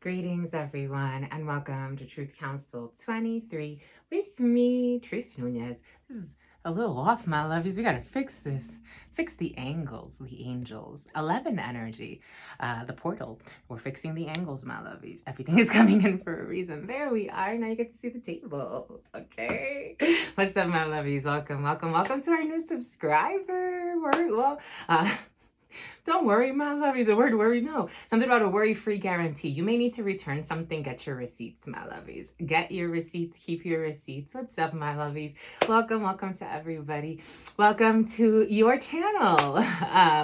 Greetings, everyone, and welcome to Truth Council 23 with me, Tracy Nunez. This is a little off, my lovies. We got to fix this. Fix the angles, the angels. 11 energy, the portal. We're fixing the angles, my lovies. Everything is coming in for a reason. There we are. Now you get to see the table. Okay. What's up, my lovies? Welcome, welcome, welcome to our new subscriber. Don't worry, my lovies. The word worry, no. Something about a worry-free guarantee. You may need to return something. Get your receipts, my lovies. Get your receipts. Keep your receipts. What's up, my lovies? Welcome, welcome to everybody. Welcome to your channel,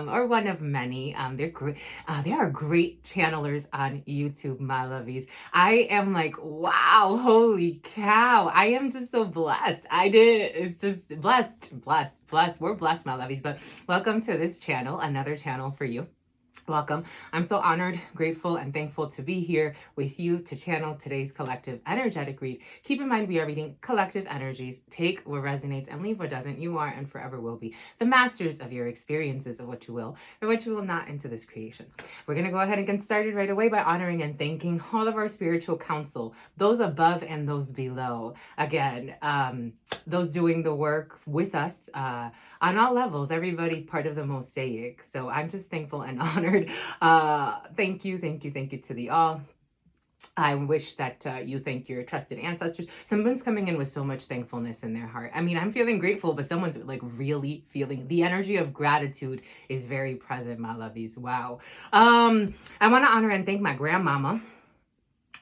or one of many. They're great. There are great channelers on YouTube, my lovies. I am like, wow, holy cow. I am just so blessed. It's just blessed. We're blessed, my lovies. But welcome to this channel, another channel for you. Welcome. I'm so honored, grateful, and thankful to be here with you to channel today's collective energetic read. Keep in mind, we are reading collective energies. Take what resonates and leave what doesn't. You are and forever will be the masters of your experiences of what you will or what you will not into this creation. We're going to go ahead and get started right away by honoring and thanking all of our spiritual council, those above and those below. Again, those doing the work with us on all levels, everybody part of the mosaic. So I'm just thankful and honored. Thank you to the all. I wish that you thank your trusted ancestors. Someone's coming in with so much thankfulness in their heart. I mean, I'm feeling grateful, but someone's like really feeling the energy of gratitude is very present, my lovies. Wow. I want to honor and thank my grandmama,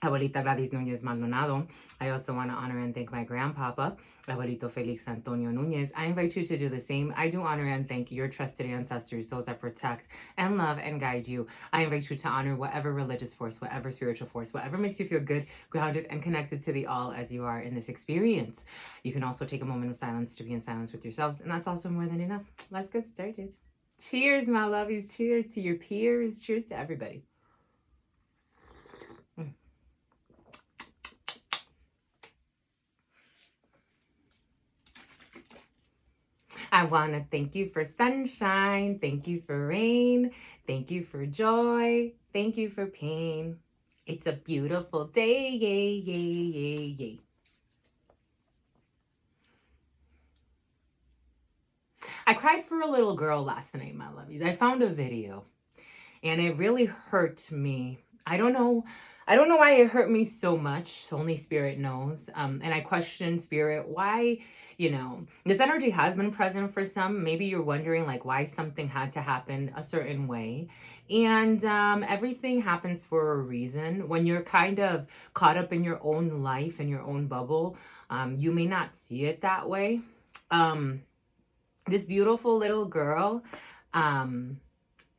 Abuelita Gladys Núñez Maldonado. I also want to honor and thank my grandpapa, Abuelito Felix Antonio Núñez. I invite you to do the same. I do honor and thank your trusted ancestors, those that protect and love and guide you. I invite you to honor whatever religious force, whatever spiritual force, whatever makes you feel good, grounded, and connected to the all as you are in this experience. You can also take a moment of silence to be in silence with yourselves, and that's also more than enough. Let's get started. Cheers, my lovies. Cheers to your peers. Cheers to everybody. I want to thank you for sunshine. Thank you for rain. Thank you for joy. Thank you for pain. It's a beautiful day. Yay, yay, yay, yay. I cried for a little girl last night, my lovies. I found a video and it really hurt me. I don't know why it hurt me so much. Only Spirit knows. And I questioned Spirit, why, this energy has been present for some. Maybe you're wondering like why something had to happen a certain way. And everything happens for a reason. When you're kind of caught up in your own life and your own bubble, you may not see it that way. This beautiful little girl, I'm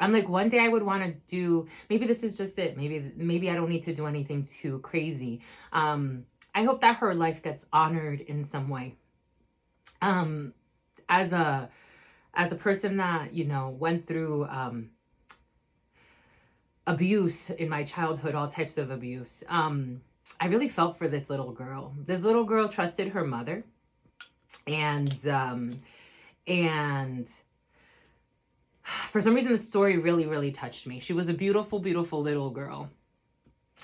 like, one day I would want to do, maybe this is just it. Maybe I don't need to do anything too crazy. I hope that her life gets honored in some way. As a person that, went through abuse in my childhood, all types of abuse, I really felt for this little girl. This little girl trusted her mother, and for some reason, the story really, really touched me. She was a beautiful, beautiful little girl.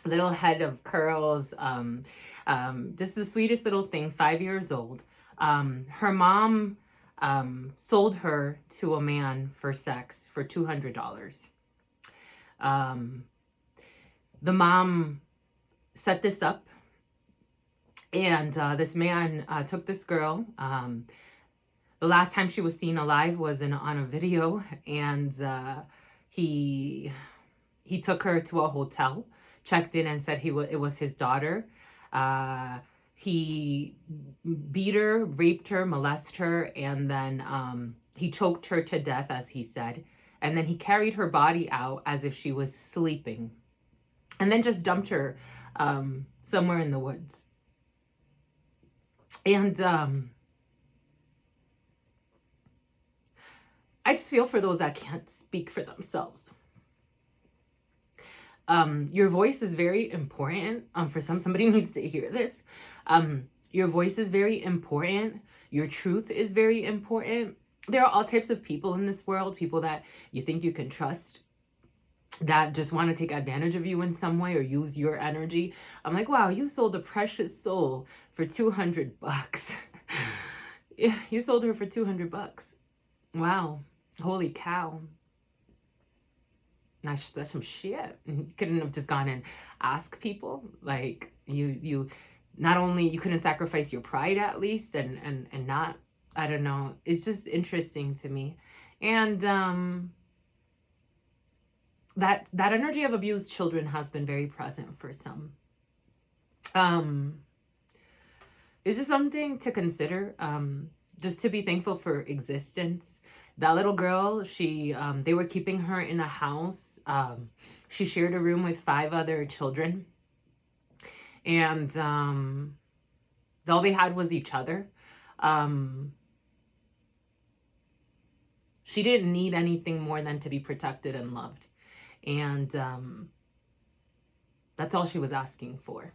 Little head of curls. Just the sweetest little thing, 5 years old. Her mom sold her to a man for sex for $200. The mom set this up, and this man took this girl. The last time she was seen alive was on a video, and he took her to a hotel, checked in, and said it was his daughter. He beat her, raped her, molested her, and then he choked her to death, as he said. And then he carried her body out as if she was sleeping, and then just dumped her somewhere in the woods. And I just feel for those that can't speak for themselves. Your voice is very important. For somebody needs to hear this. Your voice is very important. Your truth is very important. There are all types of people in this world, people that you think you can trust, that just want to take advantage of you in some way or use your energy. I'm like, wow, you sold a precious soul for $200. Yeah, you sold her for $200. Wow. Holy cow. That's some shit. You couldn't have just gone and asked people. Like you not only you couldn't sacrifice your pride at least and not, I don't know. It's just interesting to me. And that energy of abused children has been very present for some. It's just something to consider. Just to be thankful for existence. That little girl, they were keeping her in a house. She shared a room with 5 other children, and all they had was each other. She didn't need anything more than to be protected and loved, and that's all she was asking for.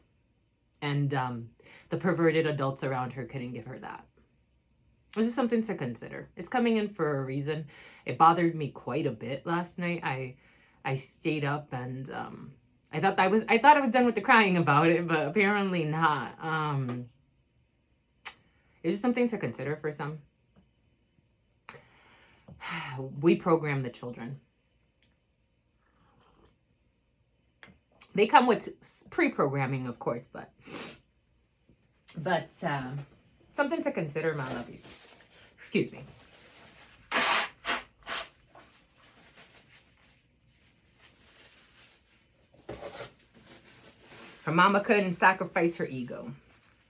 And the perverted adults around her couldn't give her that. It's just something to consider. It's coming in for a reason. It bothered me quite a bit last night. I stayed up and I thought I was done with the crying about it, but apparently not. It's just something to consider for some. We program the children. They come with pre-programming, of course, but something to consider, my lovies. Excuse me. Her mama couldn't sacrifice her ego.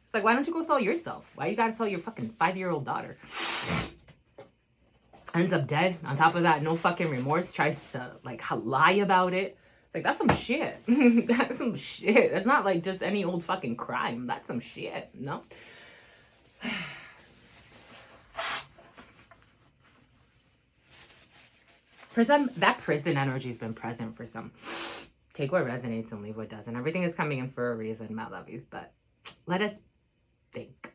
It's like, why don't you go sell yourself? Why you gotta sell your fucking 5-year-old daughter? Ends up dead. On top of that, no fucking remorse. Tried to like lie about it. It's like, that's some shit. That's some shit. That's not like just any old fucking crime. That's some shit, no? For some, that prison energy's been present for some. Take what resonates and leave what doesn't. Everything is coming in for a reason, my lovies, but let us think.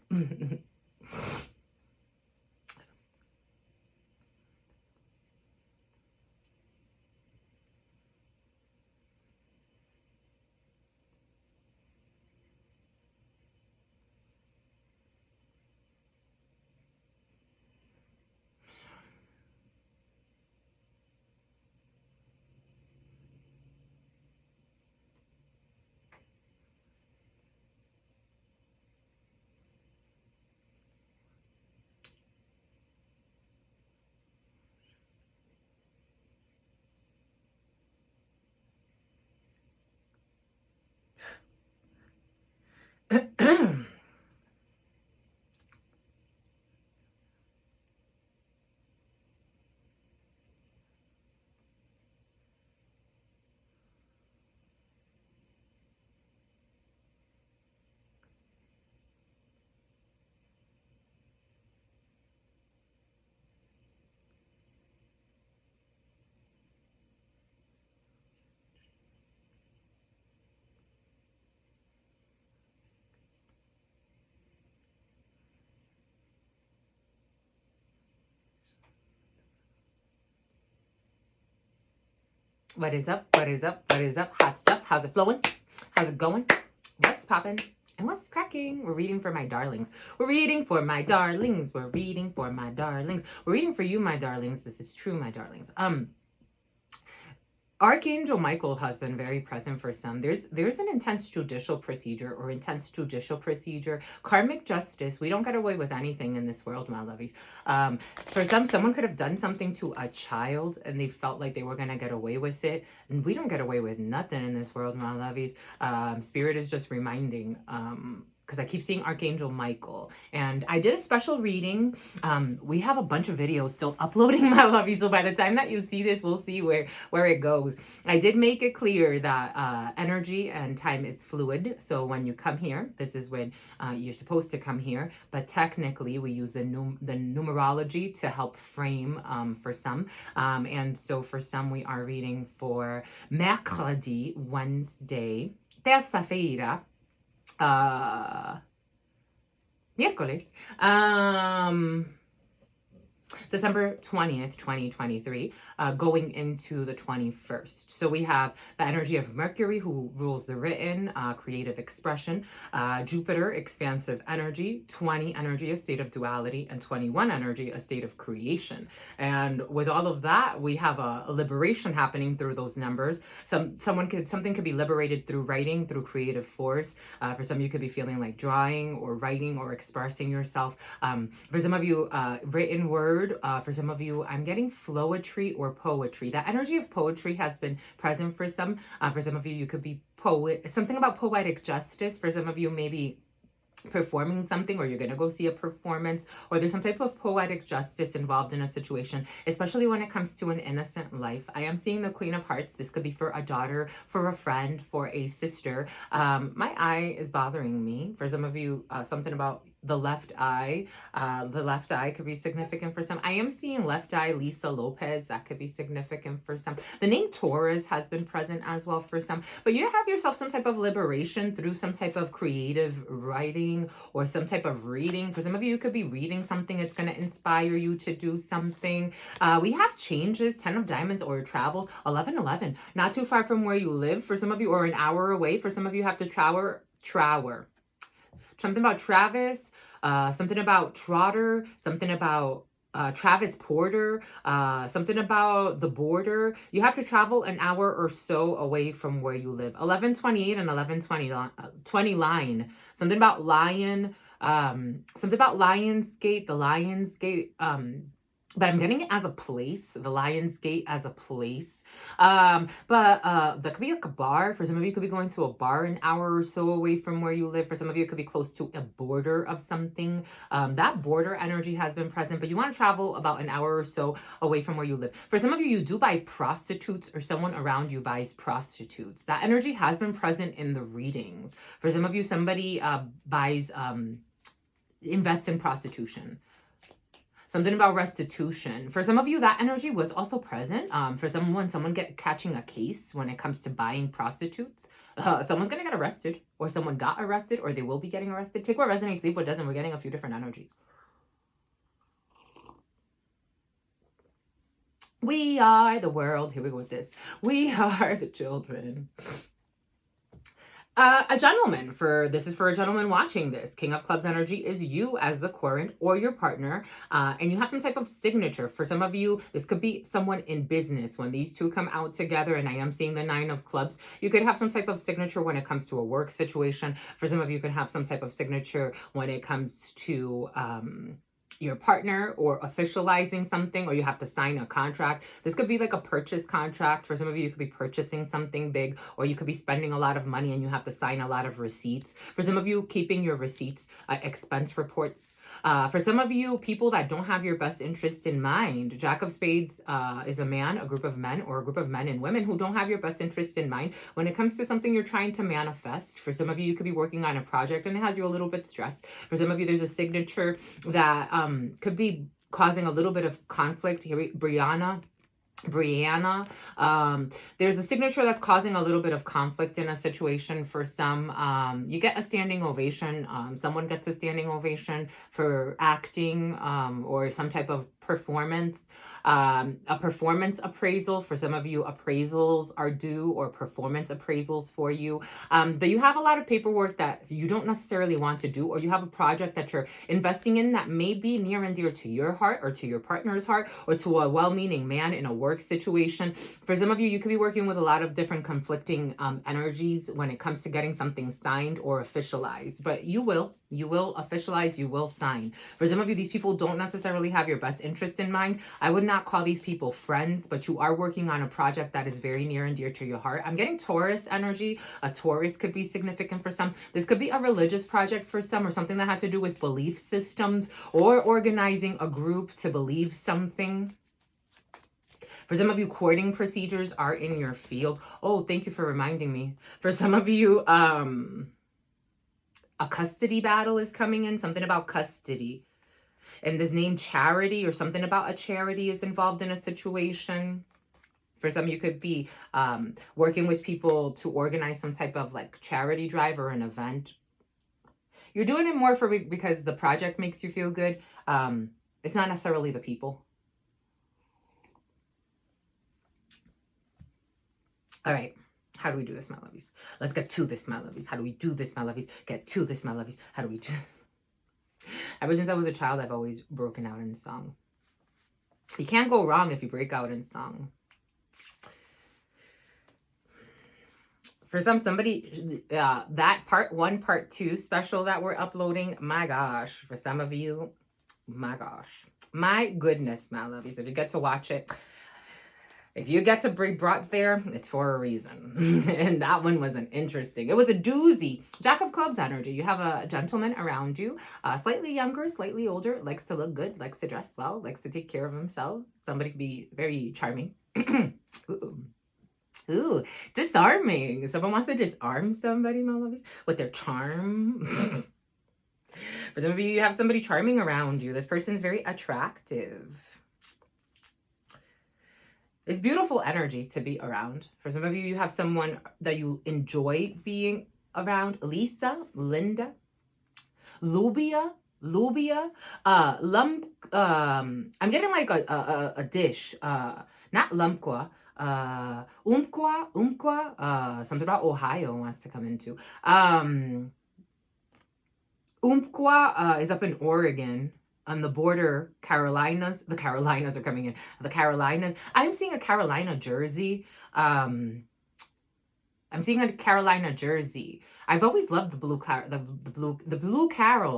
What is up? What is up? What is up? Hot stuff. How's it flowing? How's it going? What's popping? And what's cracking? We're reading for my darlings. We're reading for my darlings. We're reading for my darlings. We're reading for you, my darlings. This is true, my darlings. Archangel Michael has been very present for some. There's an intense judicial procedure or intense judicial procedure. Karmic justice. We don't get away with anything in this world, my lovies. For some, someone could have done something to a child and they felt like they were going to get away with it. And we don't get away with nothing in this world, my lovies. Spirit is just reminding, because I keep seeing Archangel Michael. And I did a special reading. We have a bunch of videos still uploading, my lovies. So by the time that you see this, we'll see where it goes. I did make it clear that energy and time is fluid. So when you come here, this is when you're supposed to come here. But technically, we use the numerology to help frame for some. And so for some, we are reading for mercredi, Wednesday, terça-feira, miércoles, December 20th, 2023, going into the 21st. So we have the energy of Mercury, who rules the written, creative expression, Jupiter, expansive energy, 20 energy, a state of duality, and 21 energy, a state of creation. And with all of that, we have a liberation happening through those numbers. Something could be liberated through writing, through creative force. For some of you could be feeling like drawing or writing or expressing yourself. For some of you, written word. For some of you, I'm getting flowetry or poetry. That energy of poetry has been present for some. For some of you, you could be something about poetic justice. For some of you, maybe performing something, or you're going to go see a performance, or there's some type of poetic justice involved in a situation, especially when it comes to an innocent life. I am seeing the Queen of Hearts. This could be for a daughter, for a friend, for a sister. My eye is bothering me. For some of you, something about the left eye. The left eye could be significant for some. I am seeing left eye Lisa Lopez. That could be significant for some. The name Taurus has been present as well for some. But you have yourself some type of liberation through some type of creative writing or some type of reading. For some of you, you could be reading something. It's going to inspire you to do something. We have changes, 10 of diamonds, or travels, 1111. Not too far from where you live for some of you, or an hour away. For some of you, have to trower. Something about Travis, something about Trotter, something about Travis Porter, something about the border. You have to travel an hour or so away from where you live. 1128 and 1120 line. Something about lion, something about Lionsgate, the Lionsgate, but I'm getting it as a place, the Lion's Gate as a place. But that could be like a bar. For some of you, could be going to a bar an hour or so away from where you live. For some of you, it could be close to a border of something. That border energy has been present, but you want to travel about an hour or so away from where you live. For some of you, you do buy prostitutes, or someone around you buys prostitutes. That energy has been present in the readings. For some of you, somebody invests in prostitution. Something about restitution. For some of you, that energy was also present. For someone catching a case when it comes to buying prostitutes. Someone's going to get arrested, or someone got arrested, or they will be getting arrested. Take what resonates, leave what doesn't. We're getting a few different energies. We are the world. Here we go with this. We are the children. A gentleman, this is for a gentleman watching this. King of Clubs energy is you as the querent or your partner, and you have some type of signature. For some of you, this could be someone in business. When these two come out together, and I am seeing the 9 of Clubs, you could have some type of signature when it comes to a work situation. For some of you, could have some type of signature when it comes to your partner, or officializing something, or you have to sign a contract. This could be like a purchase contract. For some of you, you could be purchasing something big, or you could be spending a lot of money and you have to sign a lot of receipts. For some of you, keeping your receipts, expense reports. For some of you, people that don't have your best interest in mind. Jack of Spades is a man, a group of men, or a group of men and women who don't have your best interest in mind when it comes to something you're trying to manifest. For some of you, you could be working on a project and it has you a little bit stressed. For some of you, there's a signature that could be causing a little bit of conflict. Here, Brianna, there's a signature that's causing a little bit of conflict in a situation. For some, you get a standing ovation. Someone gets a standing ovation for acting, or some type of performance, a performance appraisal. For some of you, appraisals are due, or performance appraisals for you. But you have a lot of paperwork that you don't necessarily want to do, or you have a project that you're investing in that may be near and dear to your heart, or to your partner's heart, or to a well-meaning man in a work situation. For some of you, you could be working with a lot of different conflicting energies when it comes to getting something signed or officialized, but you will officialize, you will sign. For some of you, these people don't necessarily have your best interest in mind. I would not call these people friends, but you are working on a project that is very near and dear to your heart. I'm getting Taurus energy. A Taurus could be significant for some. This could be a religious project for some, or something that has to do with belief systems, or organizing a group to believe something. For some of you, courting procedures are in your field. Oh, thank you for reminding me. For some of you, a custody battle is coming in, something about custody. And this name Charity, or something about a charity, is involved in a situation. For some, you could be working with people to organize some type of like charity drive or an event. You're doing it more because the project makes you feel good. It's not necessarily the people. All right. How do we do this, my lovies? Let's get to this, my lovies. How do we do this, my lovies? Get to this, my lovies. How do we do this? Ever since I was a child, I've always broken out in song. You can't go wrong if you break out in song. For somebody, that part 1, part 2 special that we're uploading, my gosh, for some of you, my gosh, my goodness, my lovies, if you get to watch it, if you get to be brought there, it's for a reason. And that one wasn't interesting. It was a doozy. Jack of Clubs energy. You have a gentleman around you, slightly younger, slightly older, likes to look good, likes to dress well, likes to take care of himself. Somebody could be very charming. Ooh, disarming. Someone wants to disarm somebody, my lovies, with their charm. For some of you, you have somebody charming around you. This person's very attractive. It's beautiful energy to be around. For some of you, you have someone that you enjoy being around. Lisa, Linda, Lubia, lump. I'm getting like a dish. Not lumpqua. Umpqua. Something about Ohio wants to come into. Umpqua is up in Oregon. On the border, Carolinas. The Carolinas are coming in. The Carolinas. I'm seeing a Carolina jersey. I'm seeing a Carolina jersey. I've always loved the blue carol.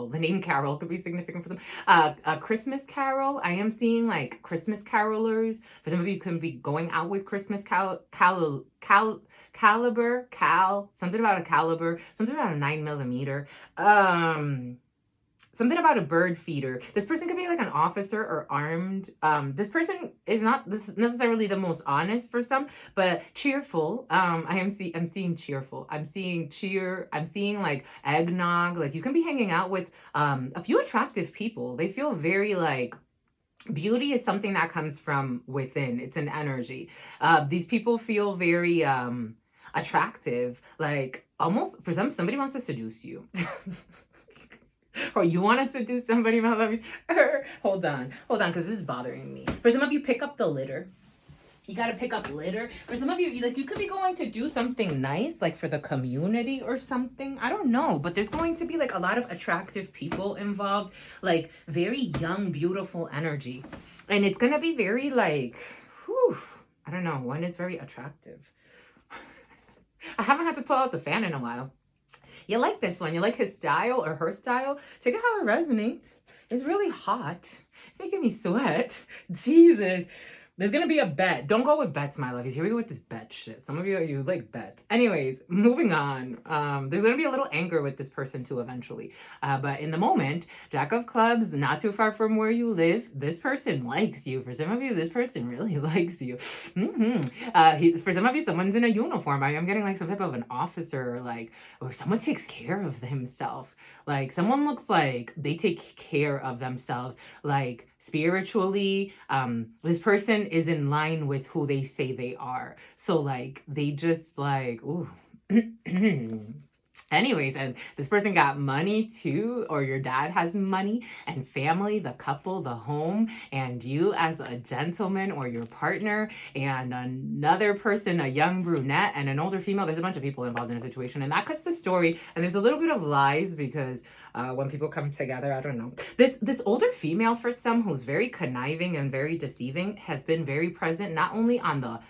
The name Carol could be significant for them. A Christmas carol. I am seeing like Christmas carolers. For some of you, can be going out with Christmas caliber. Something about a caliber. Something about a 9mm. Something about a bird feeder. This person could be like an officer or armed. This person is not necessarily the most honest for some, but cheerful. I'm seeing cheerful. I'm seeing cheer. I'm seeing like eggnog. Like you can be hanging out with a few attractive people. They feel very like beauty is something that comes from within. It's an energy. These people feel very attractive. Like almost for somebody wants to seduce you. Or you wanted to do somebody, my lovies. Hold on, because this is bothering me. For some of you, pick up the litter. You got to pick up litter. For some of you, like you could be going to do something nice, like for the community or something. I don't know, but there's going to be like a lot of attractive people involved, like very young, beautiful energy. And it's going to be very like, whew, I don't know, one is very attractive. I haven't had to pull out the fan in a while. You like this one. You like his style or her style. Check out how it resonates. It's really hot. It's making me sweat. Jesus. There's going to be a bet. Don't go with bets, my lovies. Here we go with this bet shit. Some of you like bets. Anyways, moving on. There's going to be a little anger with this person too eventually. But in the moment, Jack of Clubs, not too far from where you live, this person likes you. For some of you, this person really likes you. For some of you, someone's in a uniform. I am getting like some type of an officer or someone takes care of himself. Like someone looks like they take care of themselves. Like spiritually, this person is in line with who they say they are. So like they just like, ooh. Anyways, and this person got money too, or your dad has money and family, the couple, the home, and you as a gentleman or your partner, and another person, a young brunette and an older female. There's a bunch of people involved in a situation, and that cuts the story. And there's a little bit of lies because when people come together, I don't know. This older female, for some, who's very conniving and very deceiving, has been very present, not only on the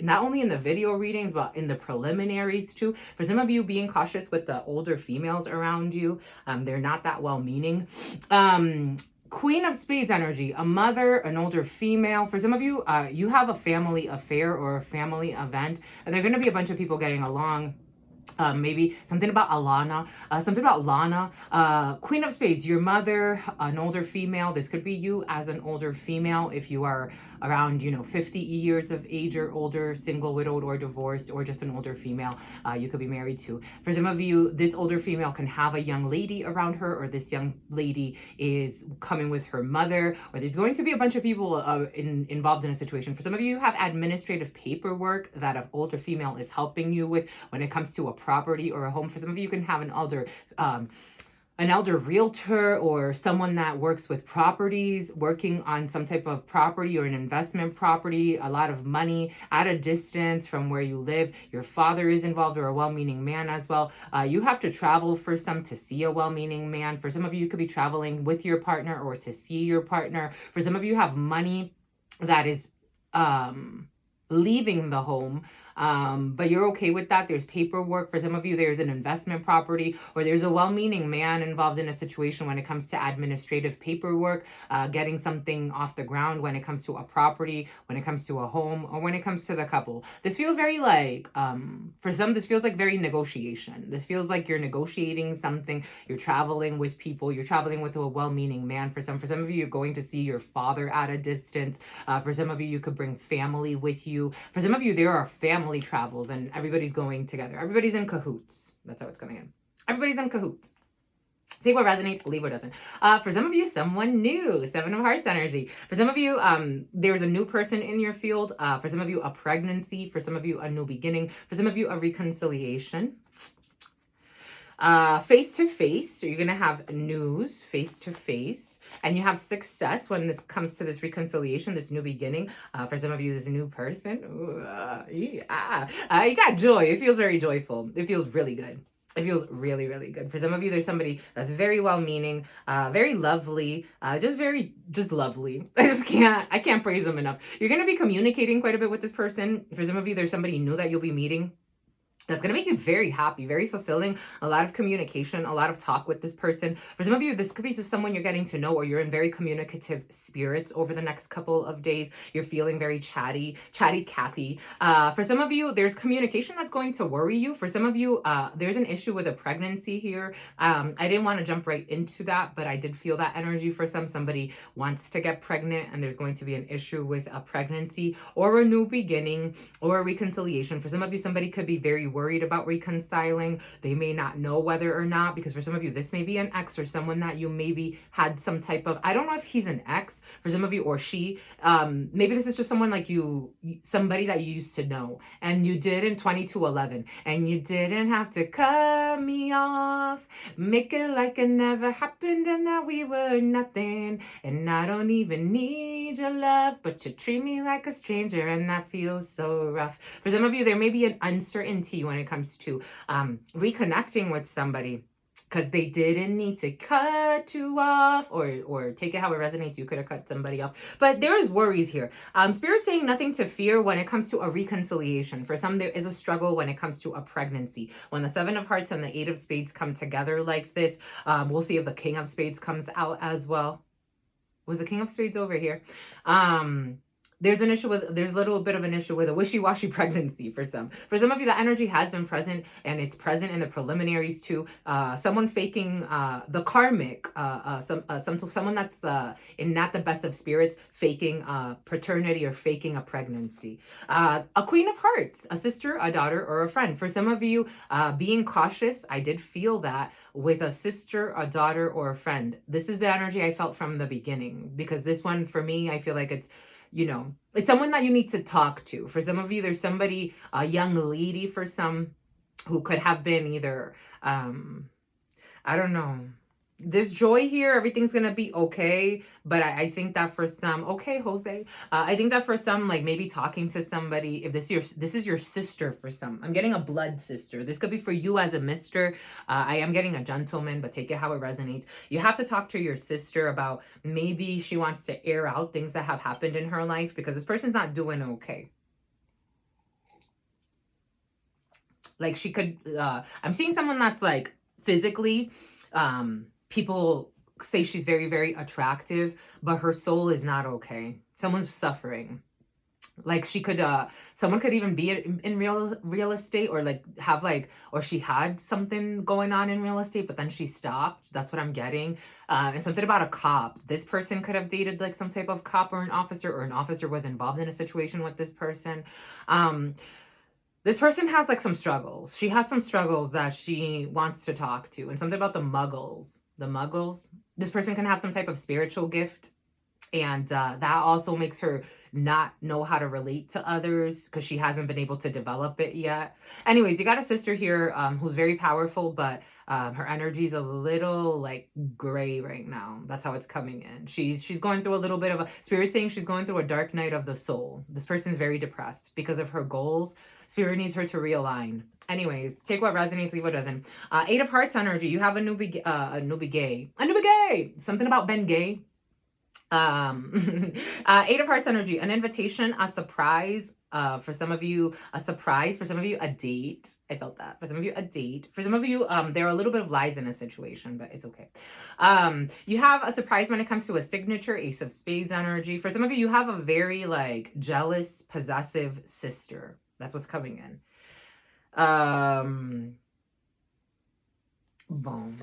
not only in the video readings, but in the preliminaries too. For some of you, being cautious with the older females around you. They're not that well-meaning. Queen of Spades energy, a mother, an older female. For some of you, you have a family affair or a family event, and there are going to be a bunch of people getting along. Maybe something about Alana, something about Lana, Queen of Spades, your mother, an older female. This could be you as an older female if you are around, 50 years of age or older, single, widowed, or divorced, or just an older female you could be married to. For some of you, this older female can have a young lady around her, or this young lady is coming with her mother, or there's going to be a bunch of people involved in a situation. For some of you, you have administrative paperwork that an older female is helping you with when it comes to a property or a home. For some of you, you can have an older an elder realtor or someone that works with properties, working on some type of property or an investment property, a lot of money at a distance from where you live. Your father is involved, or a well-meaning man as well. You have to travel for some to see a well-meaning man. For some of you, you could be traveling with your partner or to see your partner. For some of you, have money that is leaving the home, but you're okay with that. There's paperwork. For some of you, there's an investment property, or there's a well-meaning man involved in a situation when it comes to administrative paperwork, getting something off the ground when it comes to a property, when it comes to a home, or when it comes to the couple. This feels very like, for some, this feels like very negotiation. This feels like you're negotiating something. You're traveling with people. You're traveling with a well-meaning man. For some of you, you're going to see your father at a distance. For some of you, you could bring family with you. For some of you, there are family travels and everybody's going together. Everybody's in cahoots. That's how it's coming in. Everybody's in cahoots. Take what resonates, leave what doesn't. For some of you, someone new. 7 of Hearts energy. For some of you, there's a new person in your field. For some of you, a pregnancy. For some of you, a new beginning. For some of you, a reconciliation. Face to face, so you're gonna have news face to face, and you have success when this comes to this reconciliation, this new beginning. For some of you, this new person. You got joy. It feels very joyful. It feels really good. It feels really, really good. For some of you, there's somebody that's very well-meaning, very lovely, just lovely. I can't praise them enough. You're gonna be communicating quite a bit with this person. For some of you, there's somebody new that you'll be meeting that's going to make you very happy, very fulfilling, a lot of communication, a lot of talk with this person. For some of you, this could be just someone you're getting to know, or you're in very communicative spirits over the next couple of days. You're feeling very chatty Cathy. For some of you, there's communication that's going to worry you. For some of you, there's an issue with a pregnancy here. I didn't want to jump right into that, but I did feel that energy for some. Somebody wants to get pregnant and there's going to be an issue with a pregnancy or a new beginning or a reconciliation. For some of you, somebody could be very worried about reconciling. They may not know whether or not, because for some of you, this may be an ex or someone that you maybe had some type of, I don't know if he's an ex for some of you or she. Maybe this is just someone like you, somebody that you used to know and you did in 2211, and you didn't have to cut me off, make it like it never happened and that we were nothing. And I don't even need your love, but you treat me like a stranger and that feels so rough. For some of you, there may be an uncertainty when it comes to reconnecting with somebody, because they didn't need to cut you off, or take it how it resonates. You could have cut somebody off, but there is worries here. Spirit's saying nothing to fear when it comes to a reconciliation. For some, there is a struggle when it comes to a pregnancy. When the 7 of Hearts and the 8 of Spades come together like this, we'll see if the King of Spades comes out as well. Was the King of Spades over here? There's a little bit of an issue with a wishy-washy pregnancy for some. For some of you, that energy has been present, and it's present in the preliminaries too. Someone faking the karmic, someone that's in not the best of spirits, faking paternity or faking a pregnancy. A Queen of Hearts, a sister, a daughter, or a friend. For some of you, being cautious, I did feel that with a sister, a daughter, or a friend. This is the energy I felt from the beginning, because this one, for me, I feel like it's, it's someone that you need to talk to. For some of you, there's somebody, a young lady for some, who could have been either, I don't know. This joy here, everything's going to be okay. But I think that for some, okay, Jose, I think that for some, like maybe talking to somebody, if this is your sister for some, I'm getting a blood sister. This could be for you as a mister. I am getting a gentleman, but take it how it resonates. You have to talk to your sister about maybe she wants to air out things that have happened in her life, because this person's not doing okay. Like she could, I'm seeing someone that's like physically, people say she's very, very attractive, but her soul is not okay. Someone's suffering. Like she could, someone could even be in real estate, or like have like, or she had something going on in real estate, but then she stopped. That's what I'm getting. And something about a cop. This person could have dated like some type of cop or an officer was involved in a situation with this person. This person has like some struggles. She has some struggles that she wants to talk to, and something about the muggles. The muggles. This person can have some type of spiritual gift, and that also makes her not know how to relate to others because she hasn't been able to develop it yet. Anyways, you got a sister here who's very powerful, but her energy's a little like gray right now. That's how it's coming in. She's going through a little bit of a spirit saying she's going through a dark night of the soul. This person's very depressed because of her goals. Spirit needs her to realign. Anyways, take what resonates, leave what doesn't. Eight of Hearts energy. You have a newbie gay. Something about Ben Gay. Eight of Hearts energy. An invitation, a surprise. For some of you, a surprise. For some of you, a date. I felt that. For some of you, a date. For some of you, there are a little bit of lies in a situation, but it's okay. You have a surprise when it comes to a signature, Ace of Spades energy. For some of you, you have a very like jealous, possessive sister. That's what's coming in. Boom.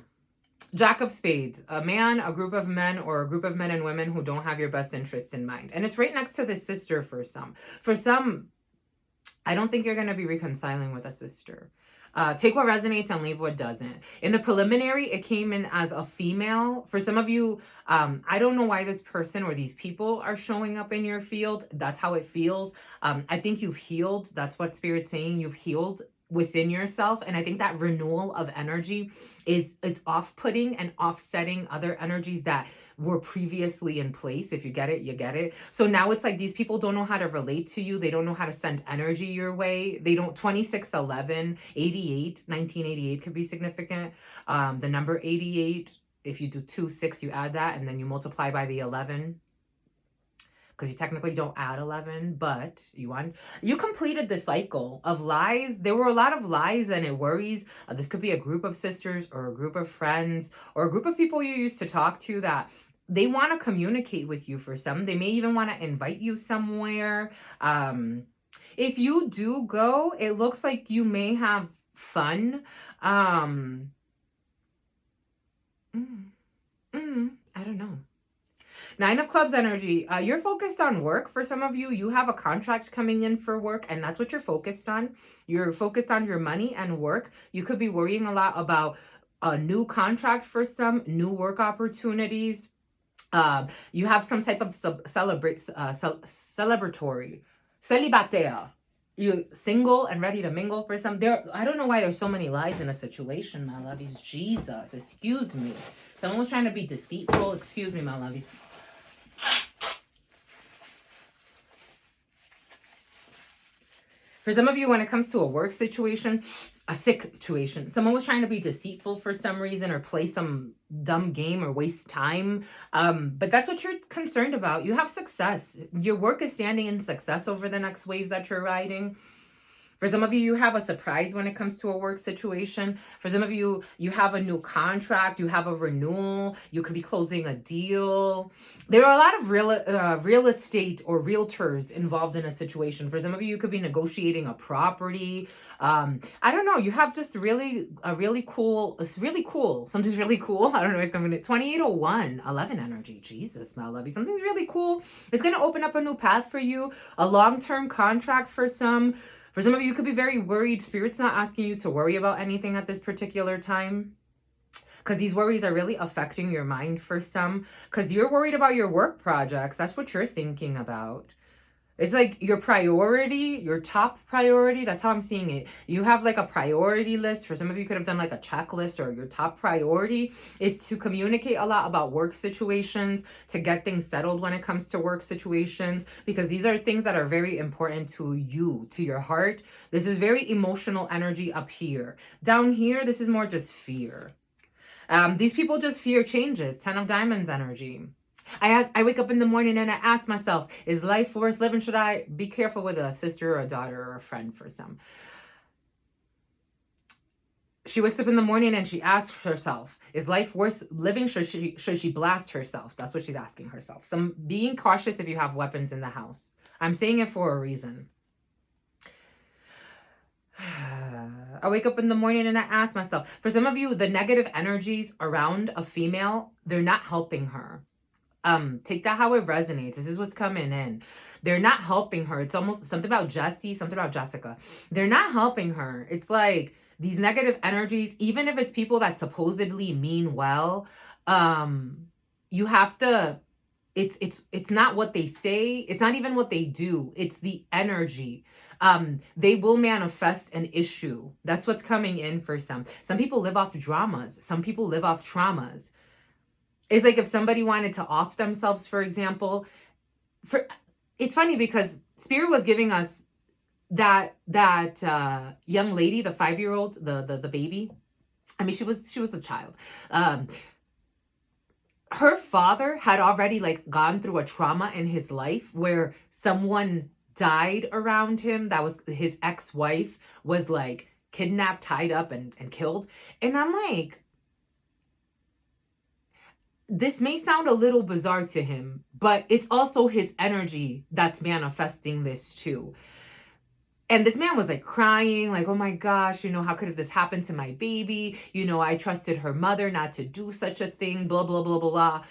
Jack of Spades, a man, a group of men, or a group of men and women who don't have your best interest in mind. And it's right next to the sister for some. For some, I don't think you're going to be reconciling with a sister. Take what resonates and leave what doesn't. In the preliminary, it came in as a female. For some of you, I don't know why this person or these people are showing up in your field. That's how it feels. I think you've healed. That's what Spirit's saying. You've healed within yourself. And I think that renewal of energy is off-putting and offsetting other energies that were previously in place. If you get it, you get it. So now it's like these people don't know how to relate to you. They don't know how to send energy your way. They don't. 2611, 88, 1988 could be significant. The number 88, if you do 2, 6, you add that and then you multiply by the 11. Because you technically don't add 11, but you completed the cycle of lies. There were a lot of lies and it worries. This could be a group of sisters or a group of friends or a group of people you used to talk to that they want to communicate with you for some. They may even want to invite you somewhere. If you do go, it looks like you may have fun. I don't know. 9 of Clubs energy. You're focused on work. For some of you, you have a contract coming in for work, and that's what you're focused on. You're focused on your money and work. You could be worrying a lot about a new contract for some, new work opportunities. You have some type of celebratory, celibataire. You're single and ready to mingle for some. I don't know why there's so many lies in a situation, my lovies. Jesus, excuse me. Someone was trying to be deceitful. Excuse me, my lovies. For some of you, when it comes to a work situation, a situation, someone was trying to be deceitful for some reason or play some dumb game or waste time. But that's what you're concerned about. You have success. Your work is standing in success over the next waves that you're riding. For some of you, you have a surprise when it comes to a work situation. For some of you, you have a new contract. You have a renewal. You could be closing a deal. There are a lot of real estate or realtors involved in a situation. For some of you, you could be negotiating a property. I don't know. You have just really cool. Something's really cool. I don't know. It's coming to 2801, 11 energy. Jesus, my lovey. Something's really cool. It's going to open up a new path for you. A long-term contract for some. For some of you, you could be very worried. Spirit's not asking you to worry about anything at this particular time, because these worries are really affecting your mind for some, because you're worried about your work projects. That's what you're thinking about. It's like your priority, your top priority. That's how I'm seeing it. You have like a priority list. For some of you, could have done like a checklist, or your top priority is to communicate a lot about work situations, to get things settled when it comes to work situations, because these are things that are very important to you, to your heart. This is very emotional energy up here. Down here, this is more just fear. These people just fear changes. 10 of Diamonds energy. I wake up in the morning and I ask myself, is life worth living? Should I be careful with a sister or a daughter or a friend for some? She wakes up in the morning and she asks herself, is life worth living? Should she blast herself? That's what she's asking herself. Some being cautious if you have weapons in the house. I'm saying it for a reason. I wake up in the morning and I ask myself, for some of you, the negative energies around a female, they're not helping her. Take that how it resonates. This is what's coming in. They're not helping her. It's almost something about Jessie, something about Jessica. They're not helping her. It's like these negative energies, even if it's people that supposedly mean well, you have to it's not what they say, it's not even what they do, it's the energy. They will manifest an issue. That's what's coming in for some people live off dramas, some people live off traumas. It's like if somebody wanted to off themselves, for example, for it's funny because spirit was giving us that young lady, the 5-year-old, the baby. I mean, she was a child. Her father had already like gone through a trauma in his life where someone died around him. That was his ex-wife, was like kidnapped, tied up, and killed. And I'm like, this may sound a little bizarre to him, but it's also his energy that's manifesting this too. And this man was like crying, like, oh my gosh, how could have this happened to my baby? I trusted her mother not to do such a thing, blah, blah, blah, blah, blah.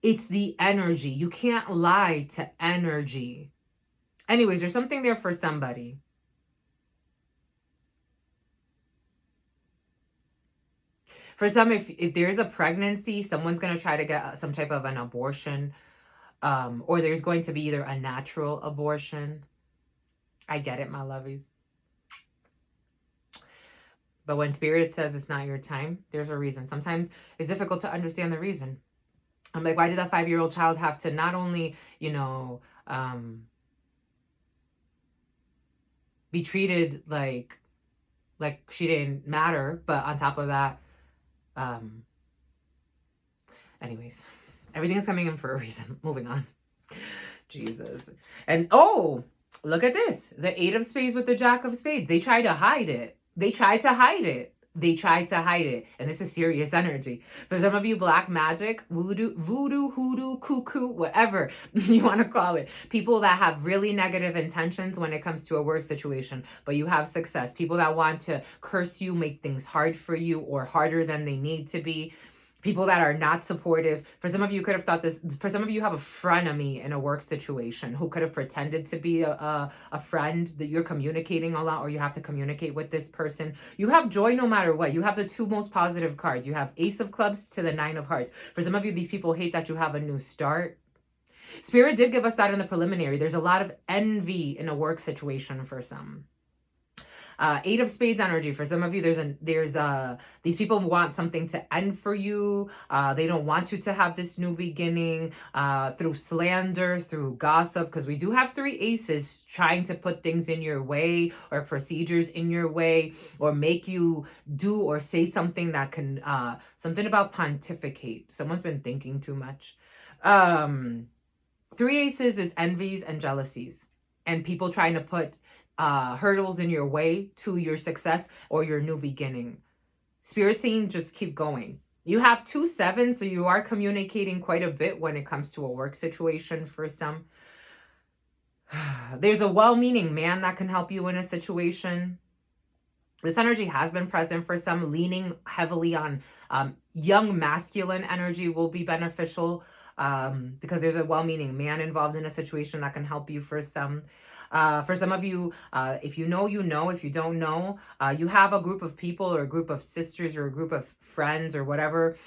It's the energy. You can't lie to energy. Anyways, there's something there for somebody. For some, if there's a pregnancy, someone's going to try to get some type of an abortion, or there's going to be either a natural abortion. I get it, my lovies. But when spirit says it's not your time, there's a reason. Sometimes it's difficult to understand the reason. I'm like, why did that 5-year-old child have to not only, be treated like she didn't matter, but on top of that, anyways, everything's coming in for a reason. Moving on. Jesus. And oh, look at this. The 8 of spades with the Jack of spades. They try to hide it. They tried to hide it. And this is serious energy. For some of you, black magic, voodoo, hoodoo, cuckoo, whatever you want to call it. People that have really negative intentions when it comes to a work situation, but you have success. People that want to curse you, make things hard for you or harder than they need to be. People that are not supportive. For some of you could have thought this, for some of you have a frenemy in a work situation who could have pretended to be a friend that you're communicating a lot, or you have to communicate with this person. You have joy no matter what. You have the 2 most positive cards. You have Ace of Clubs to the 9 of Hearts. For some of you, these people hate that you have a new start. Spirit did give us that in the preliminary. There's a lot of envy in a work situation for some. 8 of spades energy. For some of you, these people want something to end for you. They don't want you to have this new beginning through slander, through gossip, because we do have 3 aces trying to put things in your way or procedures in your way or make you do or say something that can, something about pontificate. Someone's been thinking too much. 3 aces is envies and jealousies and people trying to put hurdles in your way to your success or your new beginning. Spirit saying just keep going. You have 2 7, so you are communicating quite a bit when it comes to a work situation for some. There's a well-meaning man that can help you in a situation. This energy has been present for some, leaning heavily on young masculine energy will be beneficial because there's a well-meaning man involved in a situation that can help you for some. For some of you, if you know, you know. If you don't know, you have a group of people or a group of sisters or a group of friends or whatever.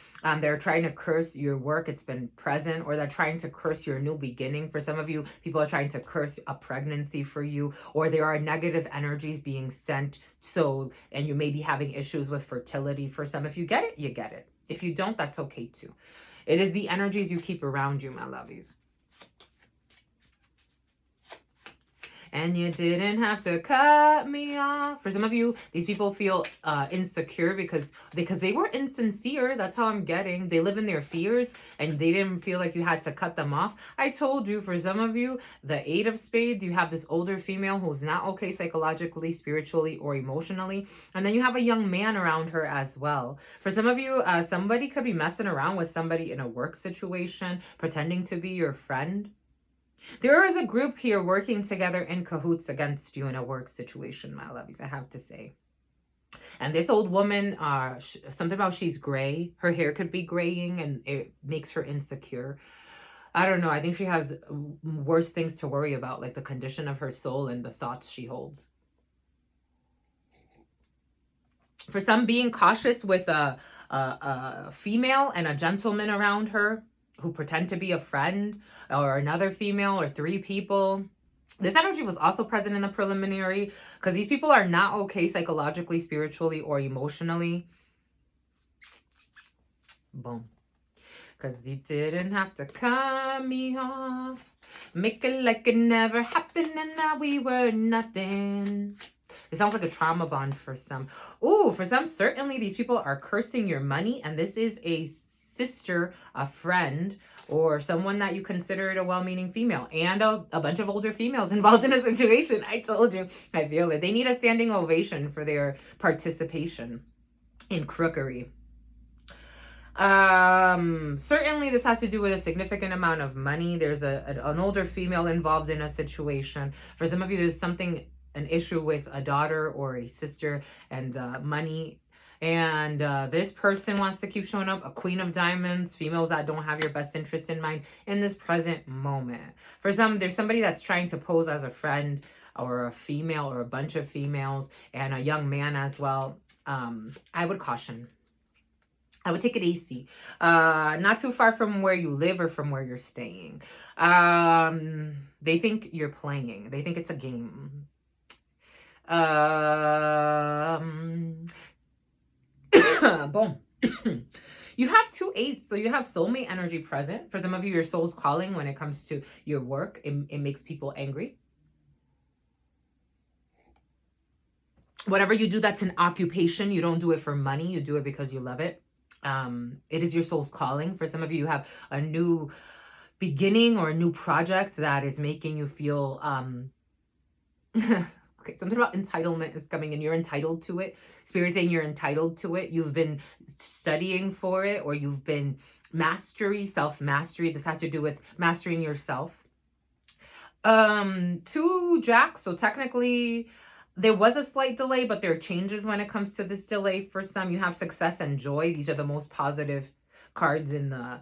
They're trying to curse your work. It's been present, or they're trying to curse your new beginning. For some of you, people are trying to curse a pregnancy for you, or there are negative energies being sent. And you may be having issues with fertility for some. If you get it, you get it. If you don't, that's okay too. It is the energies you keep around you, my lovies. And you didn't have to cut me off. For some of you, these people feel insecure because they were insincere. That's how I'm getting. They live in their fears and they didn't feel like you had to cut them off. I told you, for some of you, the 8 of spades, you have this older female who's not okay psychologically, spiritually, or emotionally. And then you have a young man around her as well. For some of you, somebody could be messing around with somebody in a work situation, pretending to be your friend. There is a group here working together in cahoots against you in a work situation, my lovies, I have to say. And this old woman, something about she's gray. Her hair could be graying and it makes her insecure. I don't know. I think she has worse things to worry about, like the condition of her soul and the thoughts she holds. For some, being cautious with a female and a gentleman around her. who pretend to be a friend or another female or 3 people. This energy was also present in the preliminary because these people are not okay psychologically, spiritually, or emotionally. Boom. Because you didn't have to cut me off. Make it like it never happened and that we were nothing. It sounds like a trauma bond for some. Ooh, for some, certainly these people are cursing your money, and this is a sister, a friend, or someone that you considered a well-meaning female, and a bunch of older females involved in a situation. I told you, I feel it. They need a standing ovation for their participation in crookery. Certainly this has to do with a significant amount of money. There's an older female involved in a situation. For some of you, there's an issue with a daughter or a sister and money. And this person wants to keep showing up, a queen of diamonds, females that don't have your best interest in mind in this present moment. For some, there's somebody that's trying to pose as a friend or a female or a bunch of females and a young man as well. I would caution. I would take it easy. Not too far from where you live or from where you're staying. They think you're playing. They think it's a game. Boom. You have 2 8s, so you have soulmate energy present. For some of you, your soul's calling when it comes to your work. It makes people angry. Whatever you do that's an occupation, you don't do it for money. You do it because you love it. It is your soul's calling. For some of you, you have a new beginning or a new project that is making you feel okay, something about entitlement is coming in. You're entitled to it. Spirit saying you're entitled to it. You've been studying for it, or you've been self-mastery. This has to do with mastering yourself. 2 jacks. So technically there was a slight delay, but there are changes when it comes to this delay. For some, you have success and joy. These are the most positive cards in the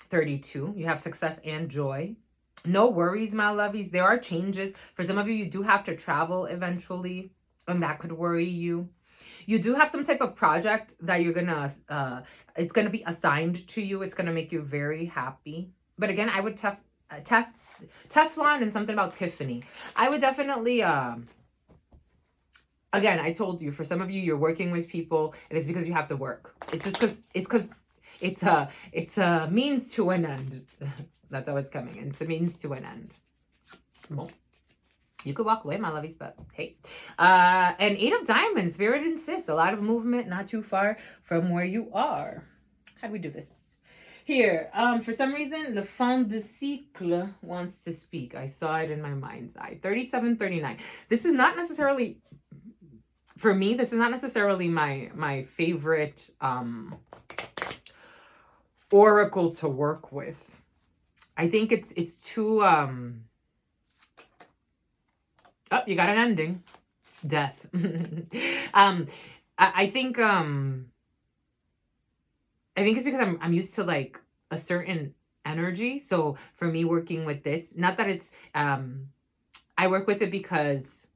32. You have success and joy. No worries, my lovies. There are changes. For some of you, you do have to travel eventually, and that could worry you. You do have some type of project that you're gonna, it's gonna be assigned to you. It's gonna make you very happy. But again, I would Teflon and something about Tiffany. I would definitely, again, I told you, for some of you, you're working with people, and it's because you have to work. It's just because it's a means to an end. That's how it's coming. It's a means to an end. Well, you could walk away, my lovies, but hey. And 8 of Diamonds, Spirit insists. A lot of movement, not too far from where you are. How do we do this? Here, for some reason, the fin de cycle wants to speak. I saw it in my mind's eye. 3739. This is not necessarily, for me, this is not necessarily my favorite oracle to work with. I think it's too, oh, you got an ending. Death. I think it's because I'm used to like a certain energy. So for me working with this, not that it's, I work with it because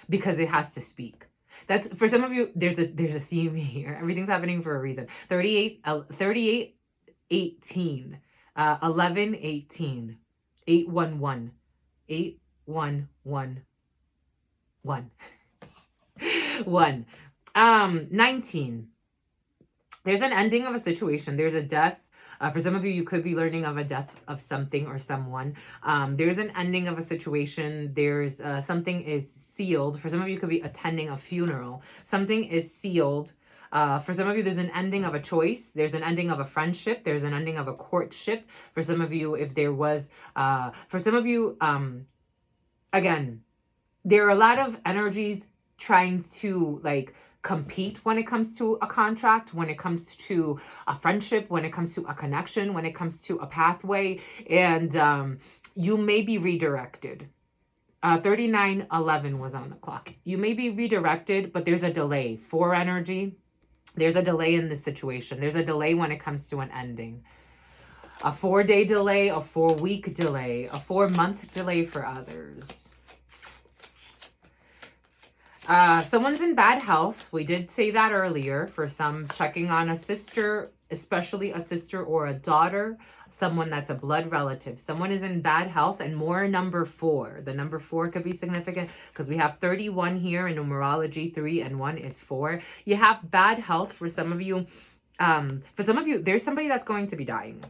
it has to speak. That's, for some of you, there's a theme here. Everything's happening for a reason. 38, 18, 11, 18, 811, 8111, 1, 19. There's an ending of a situation. There's a death. For some of you, you could be learning of a death of something or someone. There's an ending of a situation. There's something is sealed. For some of you, could be attending a funeral. Something is sealed. For some of you, there's an ending of a choice. There's an ending of a friendship. There's an ending of a courtship. For some of you, if there was, for some of you, again, there are a lot of energies trying to like compete when it comes to a contract, when it comes to a friendship, when it comes to a connection, when it comes to a pathway, and you may be redirected. 3911 was on the clock. You may be redirected, but there's a delay. 4 energy. There's a delay in this situation. There's a delay when it comes to an ending. A 4-day delay, a 4-week delay, a 4-month delay for others. Someone's in bad health. We did say that earlier. For some, checking on a sister especially a sister or a daughter, someone that's a blood relative. Someone is in bad health, and more number 4. The number 4 could be significant because we have 31 here in numerology. 3 and 1 is 4. You have bad health for some of you. There's somebody that's going to be dying.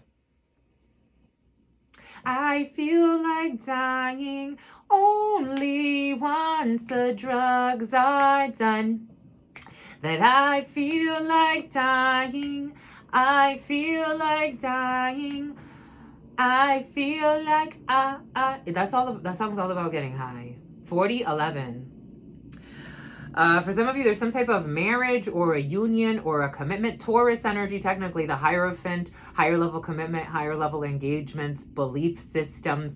I feel like dying only once the drugs are done. That I feel like dying. I feel like dying. I feel like that song's all about getting high. 4011. For some of you, there's some type of marriage or a union or a commitment. Taurus energy, technically the Hierophant, higher level commitment, higher level engagements, belief systems,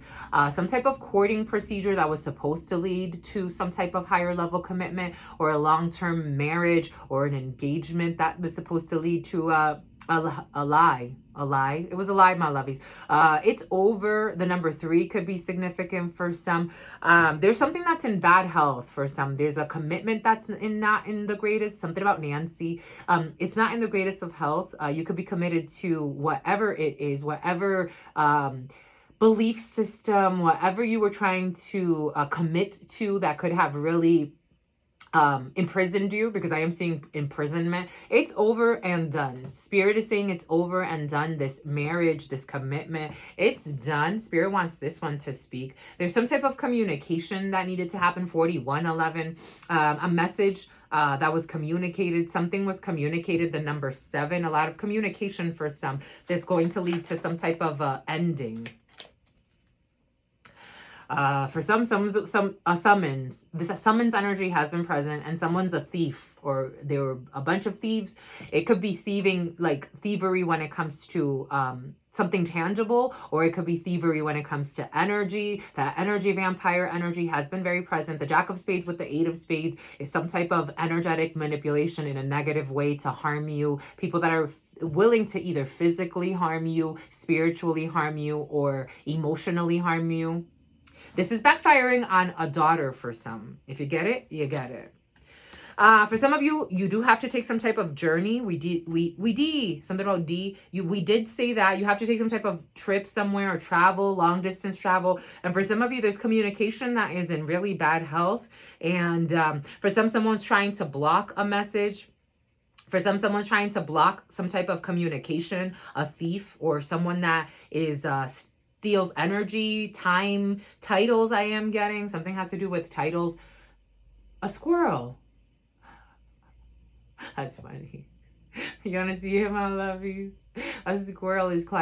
some type of courting procedure that was supposed to lead to some type of higher level commitment, or a long-term marriage or an engagement that was supposed to lead to a lie. It was a lie, my lovies. It's over. The number 3 could be significant for some. There's something that's in bad health for some. There's a commitment that's not in the greatest. Something about Nancy. It's not in the greatest of health. You could be committed to whatever it is, whatever belief system, whatever you were trying to commit to that could have really imprisoned you, because I am seeing imprisonment. It's over and done. Spirit is saying it's over and done. This marriage, this commitment, it's done. Spirit wants this one to speak. There's some type of communication that needed to happen. 4111, a message that was communicated. Something was communicated. The number 7, a lot of communication for some that's going to lead to some type of ending. For some a summons. This summons energy has been present, and someone's a thief, or there were a bunch of thieves. It could be thieving, like thievery when it comes to something tangible, or it could be thievery when it comes to energy. That energy, vampire energy, has been very present. The Jack of Spades with the 8 of Spades is some type of energetic manipulation in a negative way to harm you. People that are willing to either physically harm you, spiritually harm you, or emotionally harm you. This is backfiring on a daughter for some. If you get it, you get it. For some of you, you do have to take some type of journey. We did say that you have to take some type of trip somewhere, or travel, long distance travel. And for some of you, there's communication that is in really bad health. And for some, someone's trying to block a message. For some, someone's trying to block some type of communication, a thief, or someone that is steals energy, time, titles. I am getting something has to do with titles. A squirrel. That's funny. You want to see him, my lovies? A squirrel is